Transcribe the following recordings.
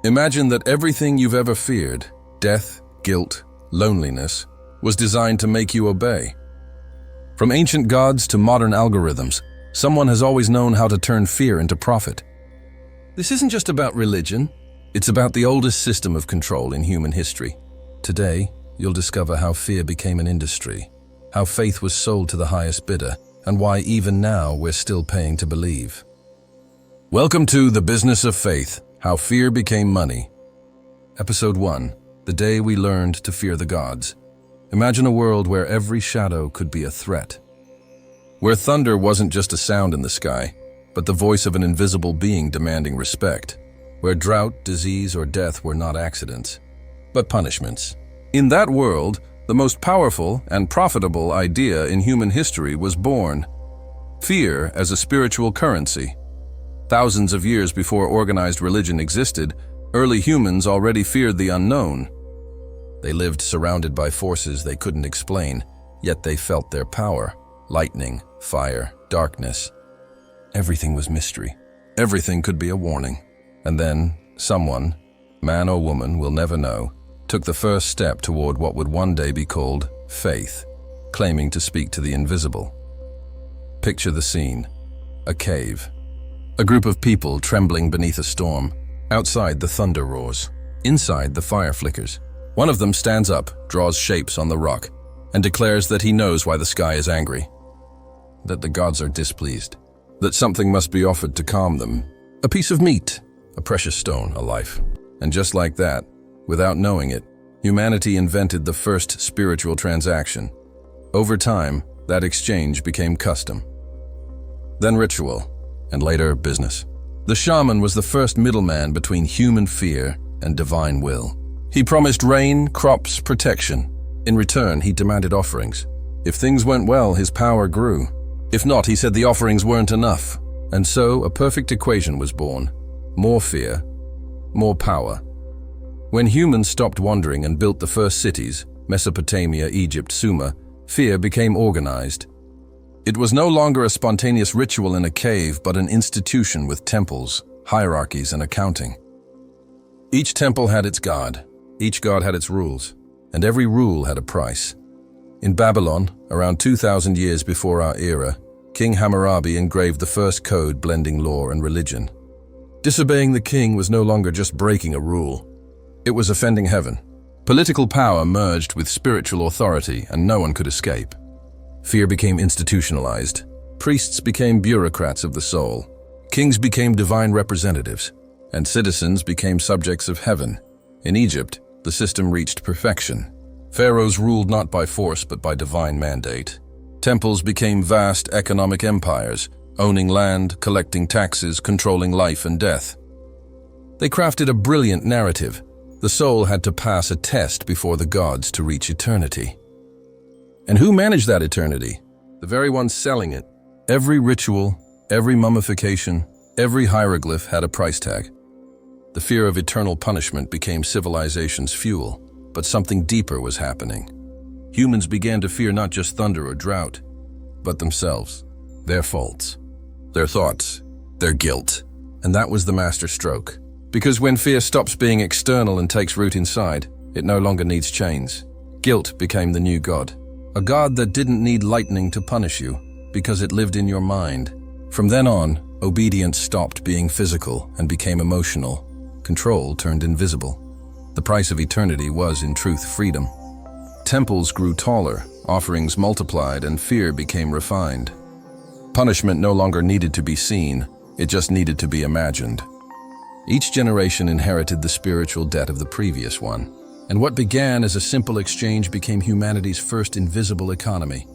Imagine that everything you've ever feared, death, guilt, loneliness, was designed to make you obey. From ancient gods to modern algorithms, someone has always known how to turn fear into profit. This isn't just about religion, it's about the oldest system of control in human history. Today, you'll discover how fear became an industry, how faith was sold to the highest bidder, and why even now we're still paying to believe. Welcome to The Business of Faith, How Fear Became Money. Episode 1, The Day We Learned to Fear the Gods. Imagine a world where every shadow could be a threat. Where thunder wasn't just a sound in the sky, but the voice of an invisible being demanding respect. Where drought, disease, or death were not accidents, but punishments. In that world, the most powerful and profitable idea in human history was born. Fear as a spiritual currency. Thousands of years before organized religion existed, early humans already feared the unknown. They lived surrounded by forces they couldn't explain, yet they felt their power. Lightning, fire, darkness. Everything was mystery. Everything could be a warning. And then, someone, man or woman, we'll never know, took the first step toward what would one day be called faith, claiming to speak to the invisible. Picture the scene. A cave. A group of people trembling beneath a storm. Outside, the thunder roars. Inside, the fire flickers. One of them stands up, draws shapes on the rock, and declares that he knows why the sky is angry. That the gods are displeased. That something must be offered to calm them. A piece of meat, a precious stone, a life. And just like that, without knowing it, humanity invented the first spiritual transaction. Over time, that exchange became custom. Then ritual, and later business. The shaman was the first middleman between human fear and divine will. He promised rain, crops, protection. In return, he demanded offerings. If things went well, his power grew. If not, he said the offerings weren't enough. And so a perfect equation was born. More fear, more power. When humans stopped wandering and built the first cities, Mesopotamia, Egypt, Sumer, fear became organized. It was no longer a spontaneous ritual in a cave, but an institution with temples, hierarchies, and accounting. Each temple had its god, each god had its rules, and every rule had a price. In Babylon, around 2,000 years before our era, King Hammurabi engraved the first code blending law and religion. Disobeying the king was no longer just breaking a rule. It was offending heaven. Political power merged with spiritual authority, and no one could escape. Fear became institutionalized. Priests became bureaucrats of the soul. Kings became divine representatives, and citizens became subjects of heaven. In Egypt, the system reached perfection. Pharaohs ruled not by force but by divine mandate. Temples became vast economic empires, owning land, collecting taxes, controlling life and death. They crafted a brilliant narrative. The soul had to pass a test before the gods to reach eternity. And who managed that eternity? The very ones selling it. Every ritual, every mummification, every hieroglyph had a price tag. The fear of eternal punishment became civilization's fuel, but something deeper was happening. Humans began to fear not just thunder or drought, but themselves, their faults, their thoughts, their guilt. And that was the master stroke. Because when fear stops being external and takes root inside, it no longer needs chains. Guilt became the new god. A god that didn't need lightning to punish you, because it lived in your mind. From then on, obedience stopped being physical and became emotional. Control turned invisible. The price of eternity was, in truth, freedom. Temples grew taller, offerings multiplied, and fear became refined. Punishment no longer needed to be seen, it just needed to be imagined. Each generation inherited the spiritual debt of the previous one, and what began as a simple exchange became humanity's first invisible economy.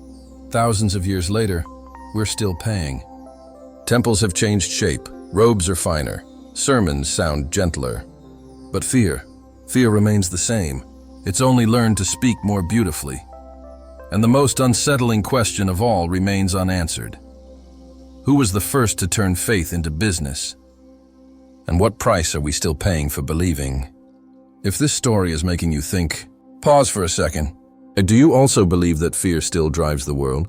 Thousands of years later, we're still paying. Temples have changed shape, robes are finer, sermons sound gentler. But fear remains the same. It's only learned to speak more beautifully. And the most unsettling question of all remains unanswered. Who was the first to turn faith into business? And what price are we still paying for believing? If this story is making you think, pause for a second. Do you also believe that fear still drives the world?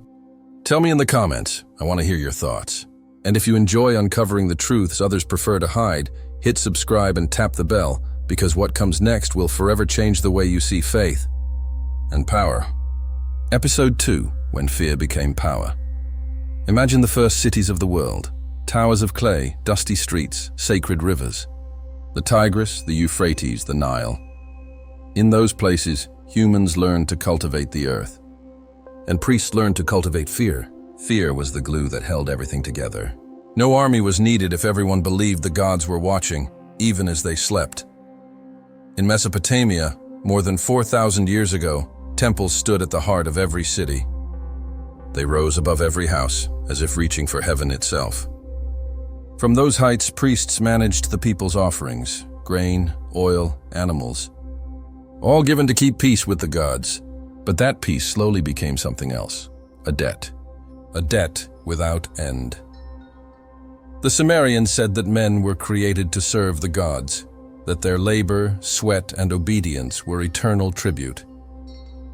Tell me in the comments. I want to hear your thoughts. And if you enjoy uncovering the truths others prefer to hide, hit subscribe and tap the bell, because what comes next will forever change the way you see faith and power. Episode 2, When Fear Became Power. Imagine the first cities of the world. Towers of clay, dusty streets, sacred rivers. The Tigris, the Euphrates, the Nile. In those places, humans learned to cultivate the earth. And priests learned to cultivate fear. Fear was the glue that held everything together. No army was needed if everyone believed the gods were watching, even as they slept. In Mesopotamia, more than 4,000 years ago, temples stood at the heart of every city. They rose above every house, as if reaching for heaven itself. From those heights, priests managed the people's offerings, grain, oil, animals, all given to keep peace with the gods. But that peace slowly became something else, a debt without end. The Sumerians said that men were created to serve the gods, that their labor, sweat, and obedience were eternal tribute.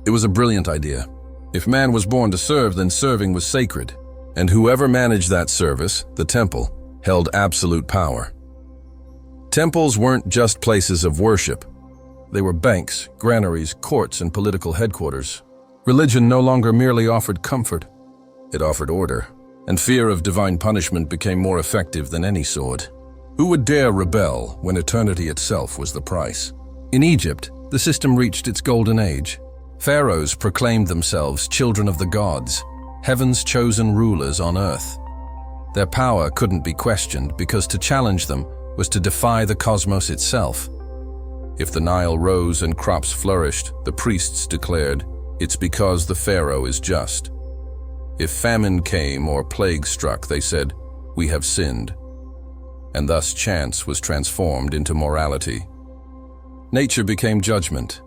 It was a brilliant idea. If man was born to serve, then serving was sacred, and whoever managed that service, the temple, held absolute power. Temples weren't just places of worship. They were banks, granaries, courts, and political headquarters. Religion no longer merely offered comfort. It offered order, and fear of divine punishment became more effective than any sword. Who would dare rebel when eternity itself was the price? In Egypt, the system reached its golden age. Pharaohs proclaimed themselves children of the gods, heaven's chosen rulers on earth. Their power couldn't be questioned because to challenge them was to defy the cosmos itself. If the Nile rose and crops flourished, the priests declared, "It's because the Pharaoh is just." If famine came or plague struck, they said, "We have sinned." And thus chance was transformed into morality. Nature became judgment.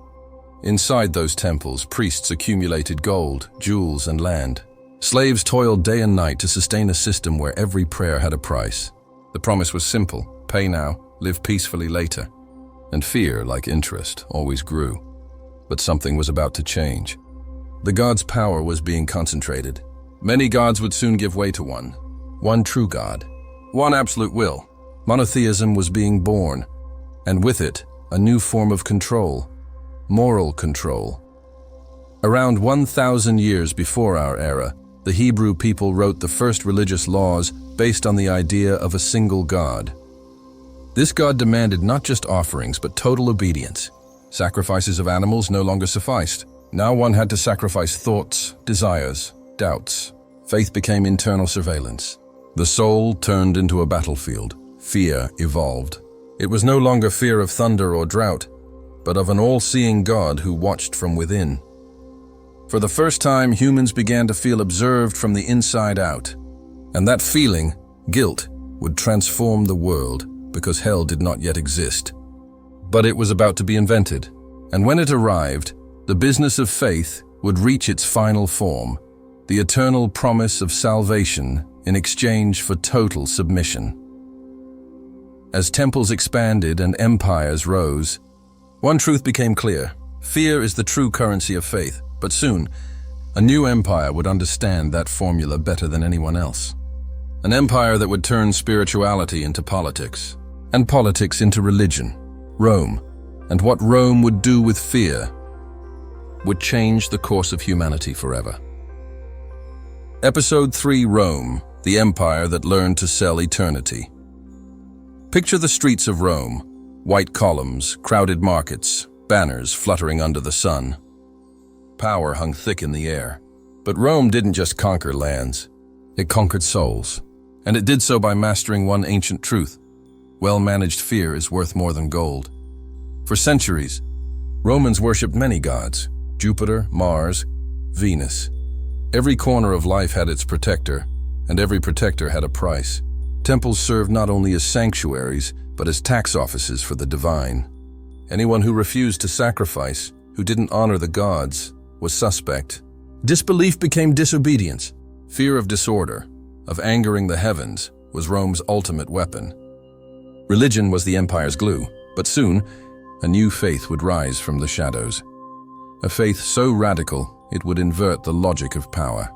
Inside those temples, priests accumulated gold, jewels, and land. Slaves toiled day and night to sustain a system where every prayer had a price. The promise was simple: pay now, live peacefully later. And fear, like interest, always grew. But something was about to change. The gods' power was being concentrated. Many gods would soon give way to one true God, one absolute will. Monotheism was being born, and with it, a new form of control, moral control. Around 1,000 years before our era, the Hebrew people wrote the first religious laws based on the idea of a single God. This God demanded not just offerings, but total obedience. Sacrifices of animals no longer sufficed. Now one had to sacrifice thoughts, desires, doubts. Faith became internal surveillance. The soul turned into a battlefield. Fear evolved. It was no longer fear of thunder or drought, but of an all-seeing God who watched from within. For the first time, humans began to feel observed from the inside out. And that feeling, guilt, would transform the world, because hell did not yet exist. But it was about to be invented, and when it arrived, the business of faith would reach its final form, the eternal promise of salvation in exchange for total submission. As temples expanded and empires rose, one truth became clear: fear is the true currency of faith. But soon, a new empire would understand that formula better than anyone else. An empire that would turn spirituality into politics, and politics into religion. Rome, and what Rome would do with fear, would change the course of humanity forever. Episode 3: Rome, the empire that learned to sell eternity. Picture the streets of Rome: white columns, crowded markets, banners fluttering under the sun. Power hung thick in the air. But Rome didn't just conquer lands. It conquered souls. And it did so by mastering one ancient truth: well-managed fear is worth more than gold. For centuries, Romans worshipped many gods: Jupiter, Mars, Venus. Every corner of life had its protector, and every protector had a price. Temples served not only as sanctuaries, but as tax offices for the divine. Anyone who refused to sacrifice, who didn't honor the gods, was suspect. Disbelief became disobedience. Fear of disorder, of angering the heavens, was Rome's ultimate weapon. Religion was the empire's glue, but soon, a new faith would rise from the shadows. A faith so radical, it would invert the logic of power.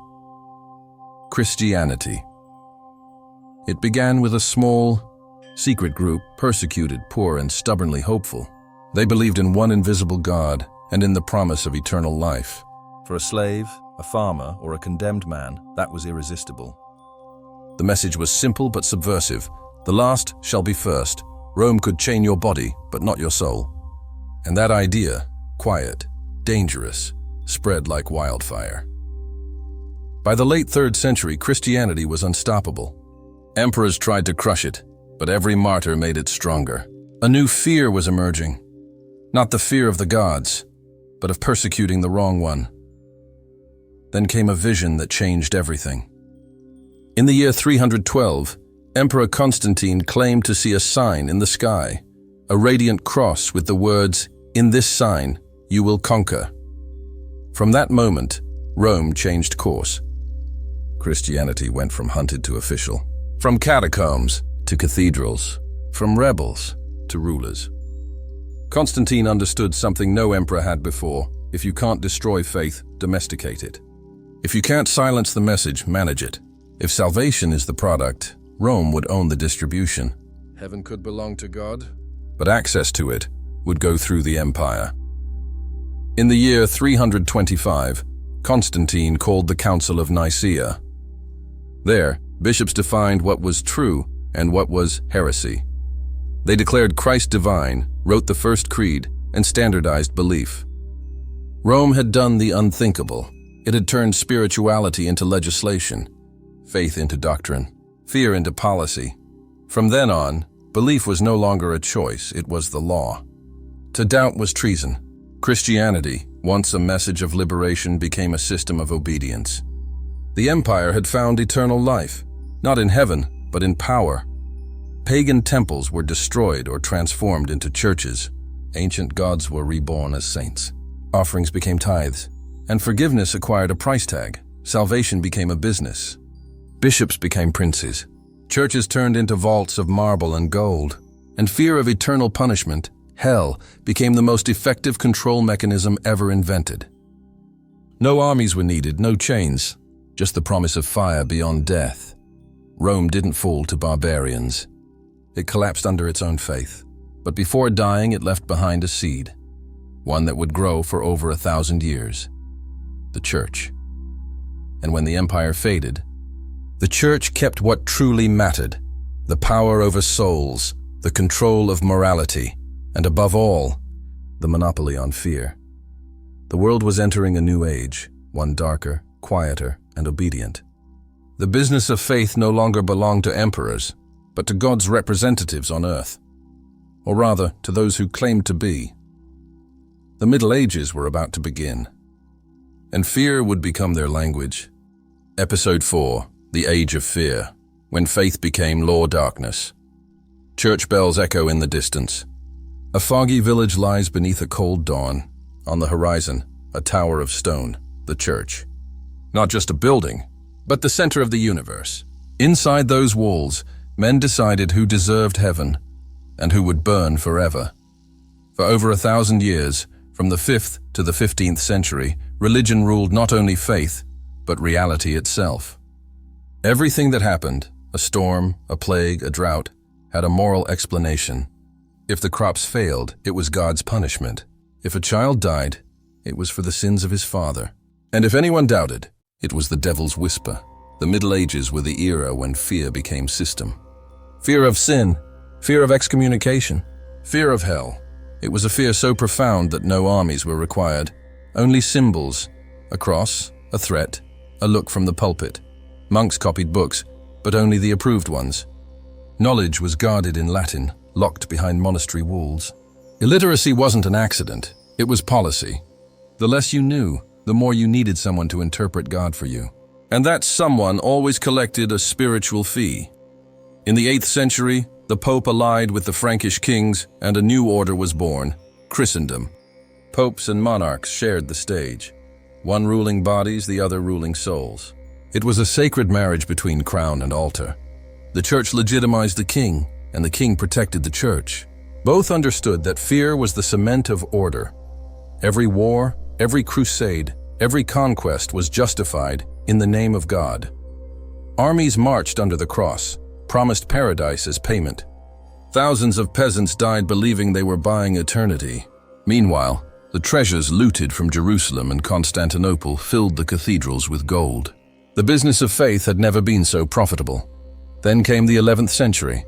Christianity. It began with a small, secret group, persecuted, poor, and stubbornly hopeful. They believed in one invisible God and in the promise of eternal life. For a slave, a farmer, or a condemned man, that was irresistible. The message was simple but subversive. The last shall be first. Rome could chain your body, but not your soul. And that idea, quiet, dangerous, spread like wildfire. By the late 3rd century, Christianity was unstoppable. Emperors tried to crush it, but every martyr made it stronger. A new fear was emerging. Not the fear of the gods, but of persecuting the wrong one. Then came a vision that changed everything. In the year 312, Emperor Constantine claimed to see a sign in the sky, a radiant cross with the words, "In this sign, you will conquer." From that moment, Rome changed course. Christianity went from hunted to official, from catacombs to cathedrals, from rebels to rulers. Constantine understood something no emperor had before. If you can't destroy faith, domesticate it. If you can't silence the message, manage it. If salvation is the product, Rome would own the distribution. Heaven could belong to God, but access to it would go through the empire. In the year 325, Constantine called the Council of Nicaea. There, bishops defined what was true and what was heresy. They declared Christ divine, wrote the first creed, and standardized belief. Rome had done the unthinkable. It had turned spirituality into legislation, faith into doctrine, fear into policy. From then on, belief was no longer a choice, it was the law. To doubt was treason. Christianity, once a message of liberation, became a system of obedience. The empire had found eternal life, not in heaven, but in power. Pagan temples were destroyed or transformed into churches. Ancient gods were reborn as saints. Offerings became tithes, and forgiveness acquired a price tag. Salvation became a business. Bishops became princes. Churches turned into vaults of marble and gold, and fear of eternal punishment, hell, became the most effective control mechanism ever invented. No armies were needed, no chains, just the promise of fire beyond death. Rome didn't fall to barbarians. It collapsed under its own faith. But before dying, it left behind a seed, one that would grow for over 1,000 years. The church. And when the empire faded, the church kept what truly mattered: the power over souls, the control of morality, and above all, the monopoly on fear. The world was entering a new age, one darker, quieter, and obedient. The business of faith no longer belonged to emperors, but to God's representatives on earth, or rather, to those who claimed to be. The Middle Ages were about to begin, and fear would become their language. Episode 4, The Age of Fear, when faith became law darkness. Church bells echo in the distance. A foggy village lies beneath a cold dawn. On the horizon, a tower of stone, the church. Not just a building, but the center of the universe. Inside those walls, men decided who deserved heaven and who would burn forever. For over 1,000 years, from the 5th to the 15th century, religion ruled not only faith, but reality itself. Everything that happened, a storm, a plague, a drought, had a moral explanation. If the crops failed, it was God's punishment. If a child died, it was for the sins of his father. And if anyone doubted, it was the devil's whisper. The Middle Ages were the era when fear became system. Fear of sin, fear of excommunication, fear of hell. It was a fear so profound that no armies were required, only symbols, a cross, a threat, a look from the pulpit. Monks copied books, but only the approved ones. Knowledge was guarded in Latin, locked behind monastery walls. Illiteracy wasn't an accident, it was policy. The less you knew, the more you needed someone to interpret God for you. And that someone always collected a spiritual fee. In the 8th century, the Pope allied with the Frankish kings, and a new order was born, Christendom. Popes and monarchs shared the stage. One ruling bodies, the other ruling souls. It was a sacred marriage between crown and altar. The church legitimized the king, and the king protected the church. Both understood that fear was the cement of order. Every war, every crusade, every conquest was justified in the name of God. Armies marched under the cross, promised paradise as payment. Thousands of peasants died believing they were buying eternity. Meanwhile, the treasures looted from Jerusalem and Constantinople filled the cathedrals with gold. The business of faith had never been so profitable. Then came the 11th century.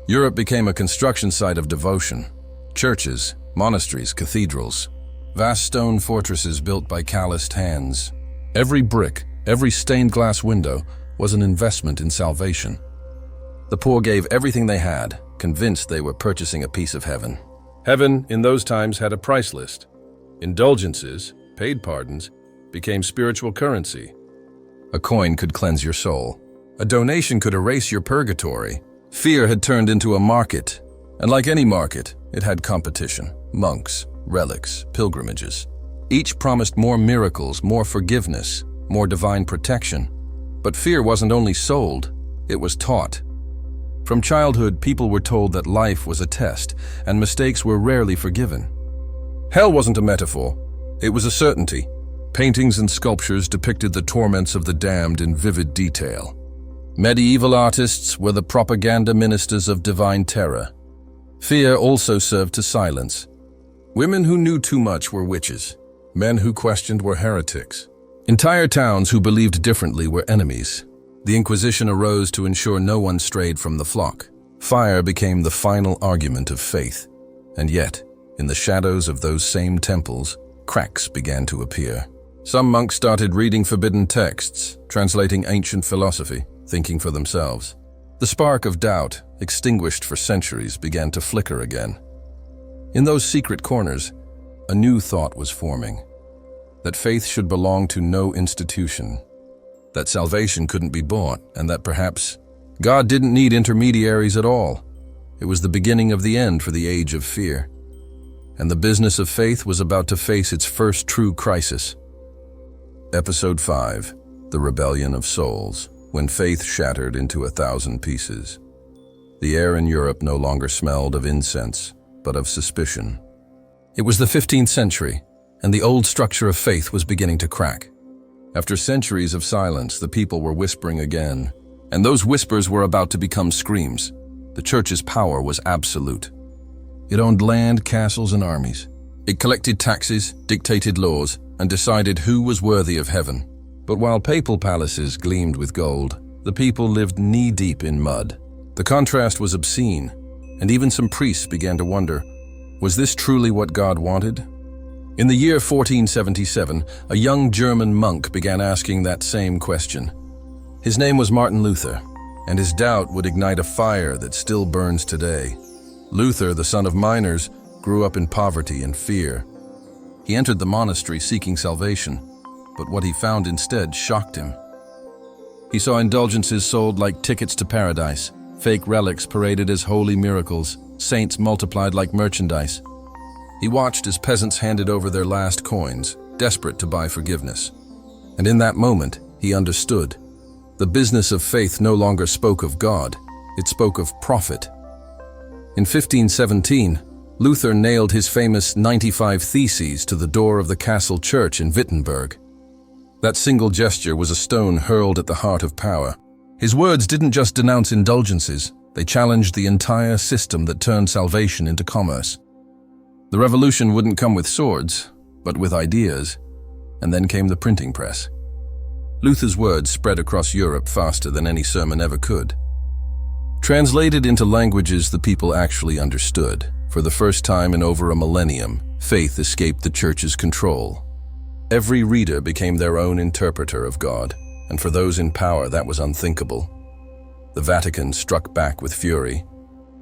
Europe became a construction site of devotion. Churches, monasteries, cathedrals, vast stone fortresses built by calloused hands. Every brick, every stained glass window was an investment in salvation. The poor gave everything they had, convinced they were purchasing a piece of heaven. Heaven, in those times, had a price list. Indulgences, paid pardons, became spiritual currency. A coin could cleanse your soul. A donation could erase your purgatory. Fear had turned into a market, and like any market, it had competition, monks, relics, pilgrimages. Each promised more miracles, more forgiveness, more divine protection. But fear wasn't only sold, it was taught. From childhood, people were told that life was a test, and mistakes were rarely forgiven. Hell wasn't a metaphor, it was a certainty. Paintings and sculptures depicted the torments of the damned in vivid detail. Medieval artists were the propaganda ministers of divine terror. Fear also served to silence. Women who knew too much were witches. Men who questioned were heretics. Entire towns who believed differently were enemies. The Inquisition arose to ensure no one strayed from the flock. Fire became the final argument of faith. And yet, in the shadows of those same temples, cracks began to appear. Some monks started reading forbidden texts, translating ancient philosophy, thinking for themselves. The spark of doubt, extinguished for centuries, began to flicker again. In those secret corners, a new thought was forming. That faith should belong to no institution. That salvation couldn't be bought, and that perhaps God didn't need intermediaries at all. It was the beginning of the end for the age of fear. And the business of faith was about to face its first true crisis. Episode 5, The Rebellion of Souls, when faith shattered into 1,000 pieces. The air in Europe no longer smelled of incense, but of suspicion. It was the 15th century, and the old structure of faith was beginning to crack. After centuries of silence, the people were whispering again, and those whispers were about to become screams. The church's power was absolute. It owned land, castles, and armies. It collected taxes, dictated laws, and decided who was worthy of heaven. But while papal palaces gleamed with gold, the people lived knee-deep in mud. The contrast was obscene, and even some priests began to wonder, was this truly what God wanted? In the year 1477, a young German monk began asking that same question. His name was Martin Luther, and his doubt would ignite a fire that still burns today. Luther, the son of miners, grew up in poverty and fear. He entered the monastery seeking salvation, but what he found instead shocked him. He saw indulgences sold like tickets to paradise, fake relics paraded as holy miracles, saints multiplied like merchandise. He watched as peasants handed over their last coins, desperate to buy forgiveness. And in that moment, he understood. The business of faith no longer spoke of God, it spoke of profit. In 1517, Luther nailed his famous 95 Theses to the door of the castle church in Wittenberg. That single gesture was a stone hurled at the heart of power. His words didn't just denounce indulgences, they challenged the entire system that turned salvation into commerce. The revolution wouldn't come with swords, but with ideas, and then came the printing press. Luther's words spread across Europe faster than any sermon ever could. Translated into languages the people actually understood, for the first time in over a millennium, faith escaped the church's control. Every reader became their own interpreter of God, and for those in power that was unthinkable. The Vatican struck back with fury.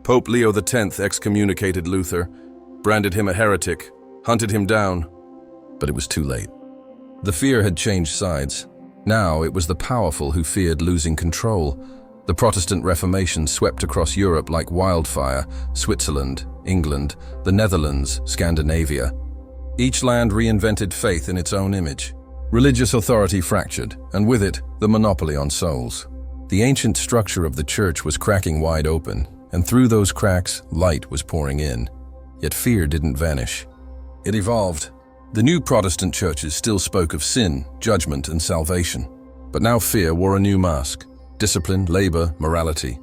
Pope Leo X excommunicated Luther, branded him a heretic, hunted him down, but it was too late. The fear had changed sides. Now it was the powerful who feared losing control. The Protestant Reformation swept across Europe like wildfire, Switzerland, England, the Netherlands, Scandinavia. Each land reinvented faith in its own image. Religious authority fractured, and with it, the monopoly on souls. The ancient structure of the church was cracking wide open, and through those cracks, light was pouring in. Yet fear didn't vanish. It evolved. The new Protestant churches still spoke of sin, judgment, and salvation. But now fear wore a new mask. Discipline, labor, morality.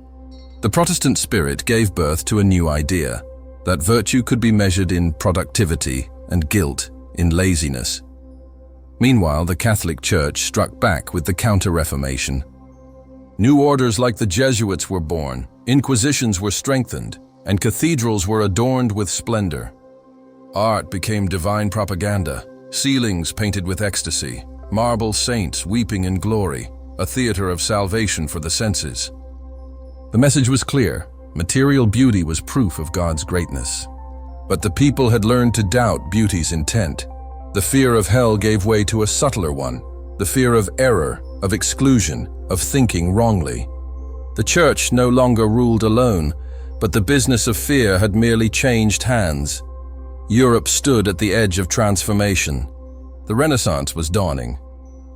The Protestant spirit gave birth to a new idea, that virtue could be measured in productivity and guilt in laziness. Meanwhile, the Catholic Church struck back with the Counter-Reformation. New orders like the Jesuits were born, inquisitions were strengthened, and cathedrals were adorned with splendor. Art became divine propaganda, ceilings painted with ecstasy, marble saints weeping in glory, a theater of salvation for the senses. The message was clear: material beauty was proof of God's greatness. But the people had learned to doubt beauty's intent. The fear of hell gave way to a subtler one, the fear of error, of exclusion, of thinking wrongly. The church no longer ruled alone, but the business of fear had merely changed hands. Europe stood at the edge of transformation. The Renaissance was dawning.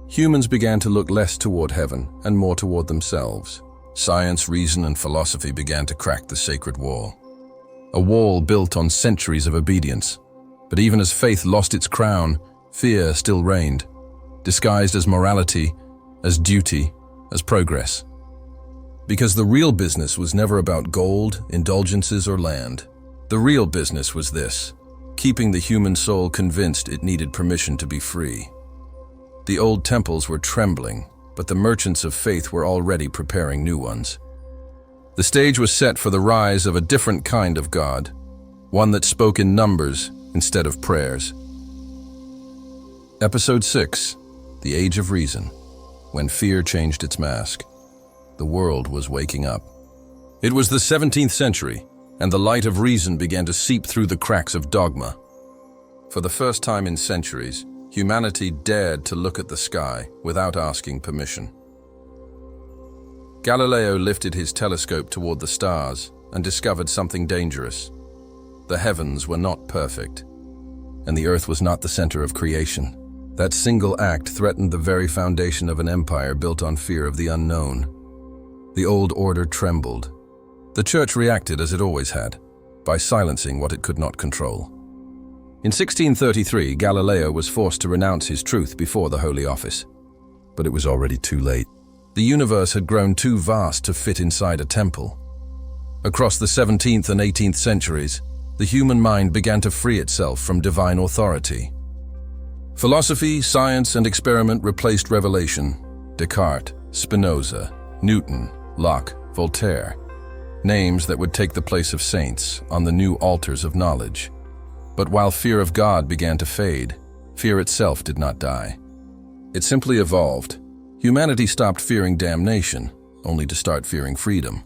Humans began to look less toward heaven and more toward themselves. Science, reason, and philosophy began to crack the sacred wall. A wall built on centuries of obedience. But even as faith lost its crown, fear still reigned, disguised as morality, as duty, as progress. Because the real business was never about gold, indulgences, or land. The real business was this: keeping the human soul convinced it needed permission to be free. The old temples were trembling, but the merchants of faith were already preparing new ones. The stage was set for the rise of a different kind of God, one that spoke in numbers instead of prayers. Episode 6, The Age of Reason, when fear changed its mask. The world was waking up. It was the 17th century, and the light of reason began to seep through the cracks of dogma. For the first time in centuries, humanity dared to look at the sky without asking permission. Galileo lifted his telescope toward the stars and discovered something dangerous. The heavens were not perfect, and the earth was not the center of creation. That single act threatened the very foundation of an empire built on fear of the unknown. The old order trembled. The church reacted as it always had, by silencing what it could not control. In 1633, Galileo was forced to renounce his truth before the Holy Office. But it was already too late. The universe had grown too vast to fit inside a temple. Across the 17th and 18th centuries, the human mind began to free itself from divine authority. Philosophy, science, and experiment replaced revelation. Descartes, Spinoza, Newton, Locke, Voltaire. Names that would take the place of saints on the new altars of knowledge. But while fear of God began to fade, fear itself did not die. It simply evolved. Humanity stopped fearing damnation, only to start fearing freedom.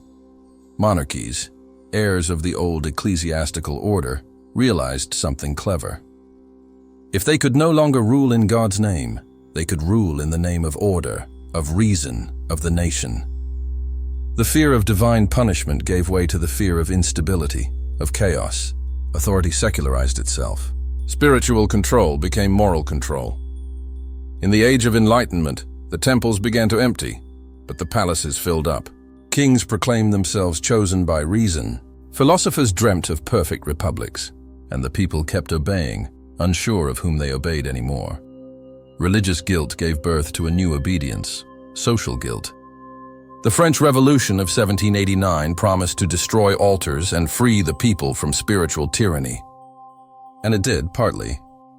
Monarchies, heirs of the old ecclesiastical order, realized something clever. If they could no longer rule in God's name, they could rule in the name of order, of reason, of the nation. The fear of divine punishment gave way to the fear of instability, of chaos. Authority secularized itself. Spiritual control became moral control. In the Age of Enlightenment, the temples began to empty, but the palaces filled up. Kings proclaimed themselves chosen by reason. Philosophers dreamt of perfect republics, and the people kept obeying, unsure of whom they obeyed anymore. Religious guilt gave birth to a new obedience, social guilt. The French Revolution of 1789 promised to destroy altars and free the people from spiritual tyranny. And it did, partly.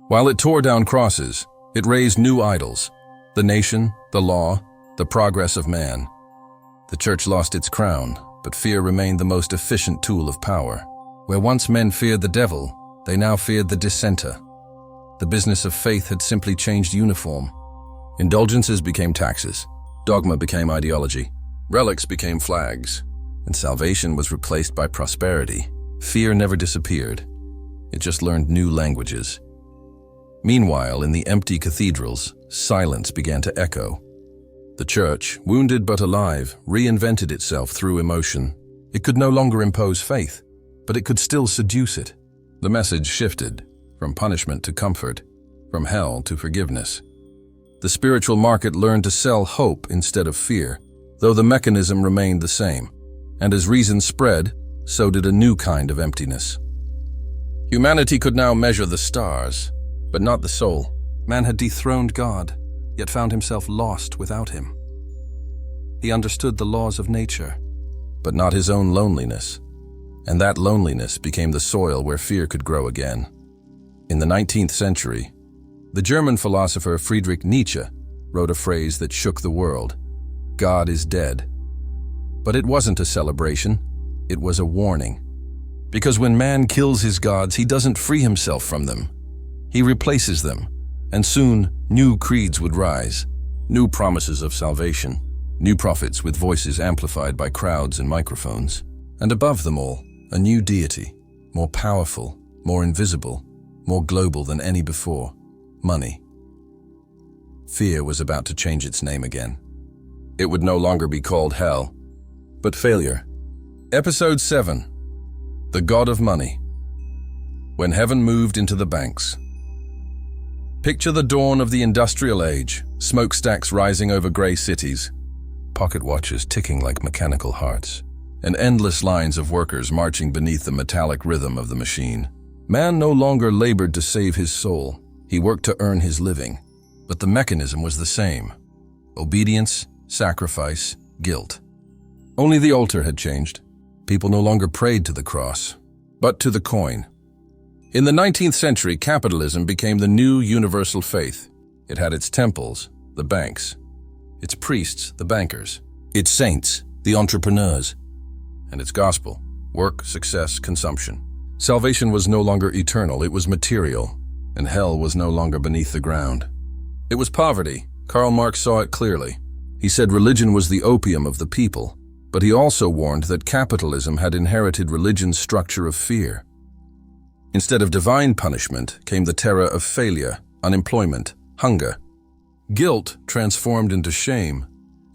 While it tore down crosses, it raised new idols: the nation, the law, the progress of man. The church lost its crown, but fear remained the most efficient tool of power. Where once men feared the devil, they now feared the dissenter. The business of faith had simply changed uniform. Indulgences became taxes. Dogma became ideology. Relics became flags, and salvation was replaced by prosperity. Fear never disappeared. It just learned new languages. Meanwhile, in the empty cathedrals, silence began to echo. The church, wounded but alive, reinvented itself through emotion. It could no longer impose faith, but it could still seduce it. The message shifted, from punishment to comfort, from hell to forgiveness. The spiritual market learned to sell hope instead of fear, though the mechanism remained the same. And as reason spread, so did a new kind of emptiness. Humanity could now measure the stars, but not the soul. Man had dethroned God, yet found himself lost without him. He understood the laws of nature, but not his own loneliness. And that loneliness became the soil where fear could grow again. In the 19th century, the German philosopher Friedrich Nietzsche wrote a phrase that shook the world: "God is dead." But it wasn't a celebration, it was a warning. Because when man kills his gods, he doesn't free himself from them. He replaces them, and soon new creeds would rise, new promises of salvation, new prophets with voices amplified by crowds and microphones, and above them all, a new deity, more powerful, more invisible, more global than any before: money. Fear was about to change its name again. It would no longer be called hell, but failure. Episode 7. The God of Money. When heaven moved into the banks. Picture the dawn of the industrial age, smokestacks rising over gray cities, pocket watches ticking like mechanical hearts, and endless lines of workers marching beneath the metallic rhythm of the machine. Man no longer labored to save his soul. He worked to earn his living. But the mechanism was the same: obedience, sacrifice, guilt. Only the altar had changed. People no longer prayed to the cross, but to the coin. In the 19th century, capitalism became the new universal faith. It had its temples, the banks; its priests, the bankers; its saints, the entrepreneurs; and its gospel: work, success, consumption. Salvation was no longer eternal, it was material, and hell was no longer beneath the ground. It was poverty. Karl Marx saw it clearly. He said religion was the opium of the people, but he also warned that capitalism had inherited religion's structure of fear. Instead of divine punishment came the terror of failure, unemployment, hunger. Guilt transformed into shame.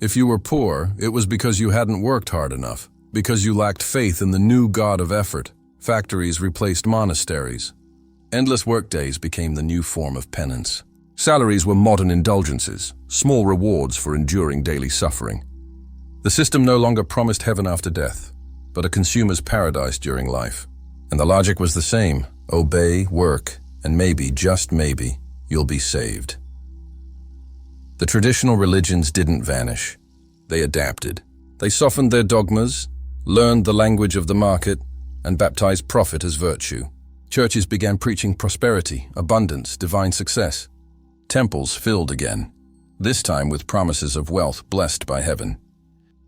If you were poor, it was because you hadn't worked hard enough, because you lacked faith in the new god of effort. Factories replaced monasteries. Endless workdays became the new form of penance. Salaries were modern indulgences, small rewards for enduring daily suffering. The system no longer promised heaven after death, but a consumer's paradise during life. And the logic was the same: obey, work, and maybe, just maybe, you'll be saved. The traditional religions didn't vanish. They adapted. They softened their dogmas, learned the language of the market, and baptized profit as virtue. Churches began preaching prosperity, abundance, divine success. Temples filled again, this time with promises of wealth blessed by heaven.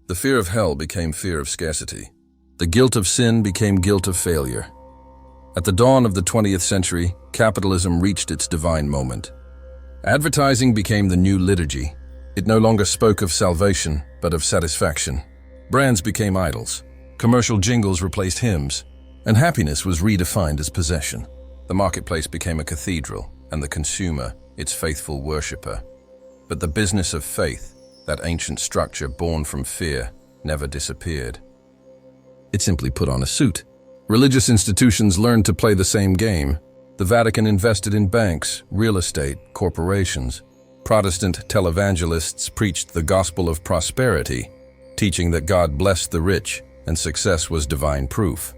The fear of hell became fear of scarcity. The guilt of sin became guilt of failure. At the dawn of the 20th century, capitalism reached its divine moment. Advertising became the new liturgy. It no longer spoke of salvation, but of satisfaction. Brands became idols. Commercial jingles replaced hymns, and happiness was redefined as possession. The marketplace became a cathedral, and the consumer its faithful worshipper. But the business of faith, that ancient structure born from fear, never disappeared. It simply put on a suit. Religious institutions learned to play the same game. The Vatican invested in banks, real estate, corporations. Protestant televangelists preached the gospel of prosperity, teaching that God blessed the rich and success was divine proof.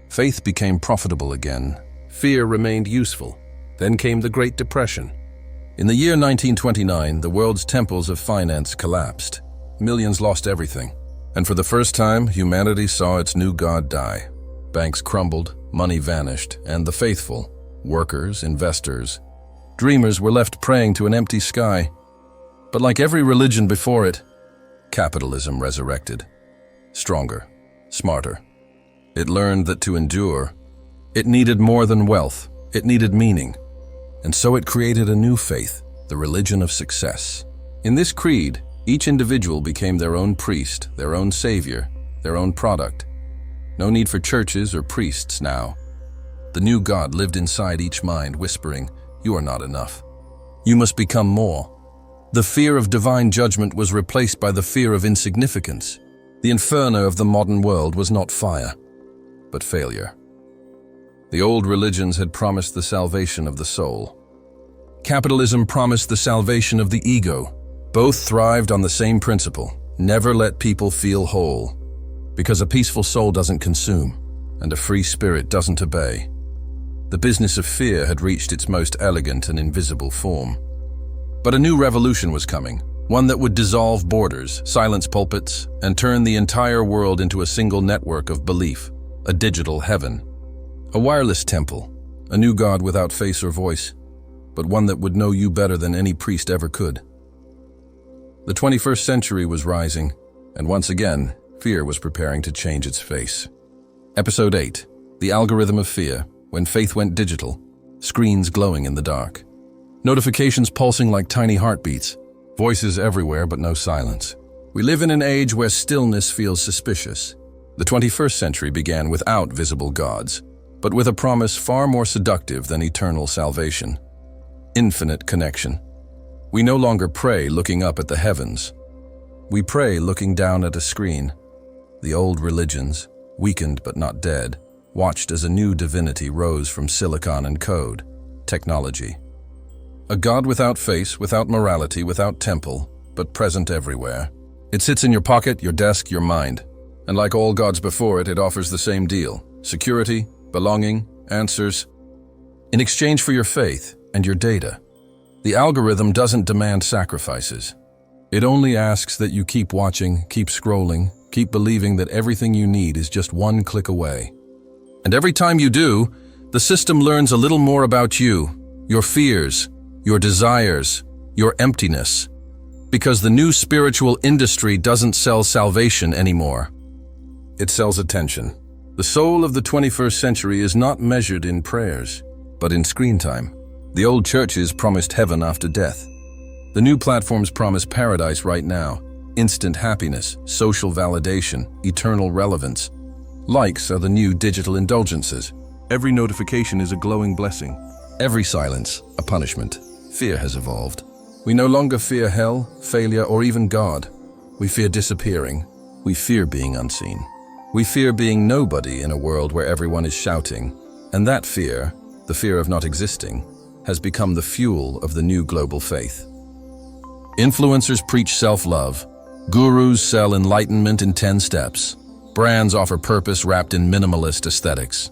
Faith became profitable again. Fear remained useful. Then came the Great Depression. In the year 1929, the world's temples of finance collapsed. Millions lost everything. And for the first time, humanity saw its new god die. Banks crumbled, money vanished, and the faithful, workers, investors, dreamers were left praying to an empty sky. But like every religion before it, capitalism resurrected. Stronger, smarter. It learned that to endure, it needed more than wealth. It needed meaning. And so it created a new faith, the religion of success. In this creed, each individual became their own priest, their own savior, their own product. No need for churches or priests now. The new God lived inside each mind, whispering, "You are not enough. You must become more." The fear of divine judgment was replaced by the fear of insignificance. The inferno of the modern world was not fire, but failure. The old religions had promised the salvation of the soul. Capitalism promised the salvation of the ego. Both thrived on the same principle: never let people feel whole. Because a peaceful soul doesn't consume, and a free spirit doesn't obey. The business of fear had reached its most elegant and invisible form. But a new revolution was coming, One that would dissolve borders, silence pulpits, and turn the entire world into a single network of belief, a digital heaven. A wireless temple, a new God without face or voice, but one that would know you better than any priest ever could. The 21st century was rising, and once again, fear was preparing to change its face. Episode 8, The Algorithm of Fear, When Faith Went Digital, Screens glowing in the dark. Notifications pulsing like tiny heartbeats, voices everywhere but no silence. We live in an age where stillness feels suspicious. The 21st century began without visible gods, but with a promise far more seductive than eternal salvation. Infinite connection. We no longer pray looking up at the heavens. We pray looking down at a screen. The old religions, weakened but not dead, watched as a new divinity rose from silicon and code, technology. A God without face, without morality, without temple, but present everywhere. It sits in your pocket, your desk, your mind. And like all gods before it, it offers the same deal: security, belonging, answers, in exchange for your faith and your data. The algorithm doesn't demand sacrifices. It only asks that you keep watching, keep scrolling, keep believing that everything you need is just one click away. And every time you do, the system learns a little more about you, your fears, your desires, your emptiness. Because the new spiritual industry doesn't sell salvation anymore. It sells attention. The soul of the 21st century is not measured in prayers, but in screen time. The old churches promised heaven after death. The new platforms promise paradise right now. Instant happiness, social validation, eternal relevance. Likes are the new digital indulgences. Every notification is a glowing blessing. Every silence, a punishment. Fear has evolved. We no longer fear hell, failure, or even God. We fear disappearing. We fear being unseen. We fear being nobody in a world where everyone is shouting. And that fear, the fear of not existing, has become the fuel of the new global faith. Influencers preach self-love. Gurus sell enlightenment in 10 steps. Brands offer purpose wrapped in minimalist aesthetics.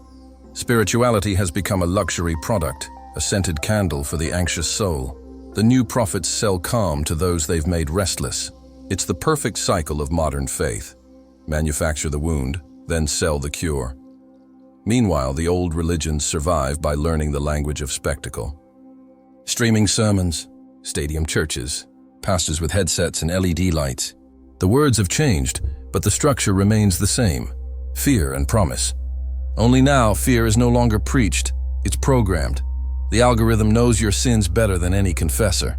Spirituality has become a luxury product, a scented candle for the anxious soul. The new prophets sell calm to those they've made restless. It's the perfect cycle of modern faith. Manufacture the wound, then sell the cure. Meanwhile, the old religions survive by learning the language of spectacle. Streaming sermons, stadium churches, pastors with headsets and LED lights. The words have changed, but the structure remains the same: fear and promise. Only now, fear is no longer preached, it's programmed. The algorithm knows your sins better than any confessor.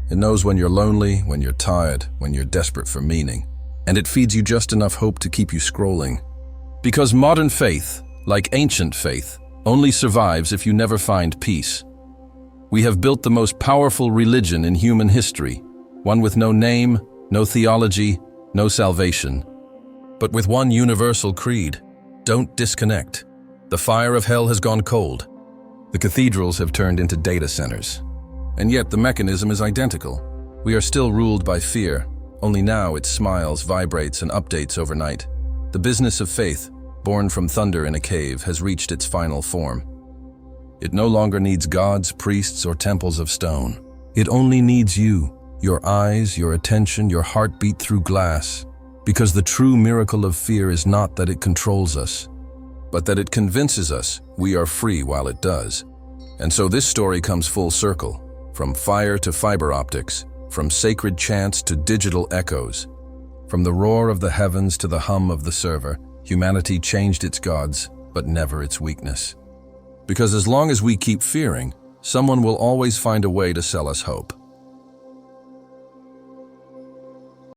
It knows when you're lonely, when you're tired, when you're desperate for meaning. And it feeds you just enough hope to keep you scrolling. Because modern faith, like ancient faith, only survives if you never find peace. We have built the most powerful religion in human history, one with no name, no theology, no salvation, but with one universal creed: don't disconnect. The fire of hell has gone cold. The cathedrals have turned into data centers. And yet the mechanism is identical. We are still ruled by fear, only now it smiles, vibrates, and updates overnight. The business of faith, born from thunder in a cave, has reached its final form. It no longer needs gods, priests, or temples of stone. It only needs you, your eyes, your attention, your heartbeat through glass. Because the true miracle of fear is not that it controls us, but that it convinces us we are free while it does. And so this story comes full circle, from fire to fiber optics, from sacred chants to digital echoes. From the roar of the heavens to the hum of the server, humanity changed its gods, but never its weakness. Because as long as we keep fearing, someone will always find a way to sell us hope.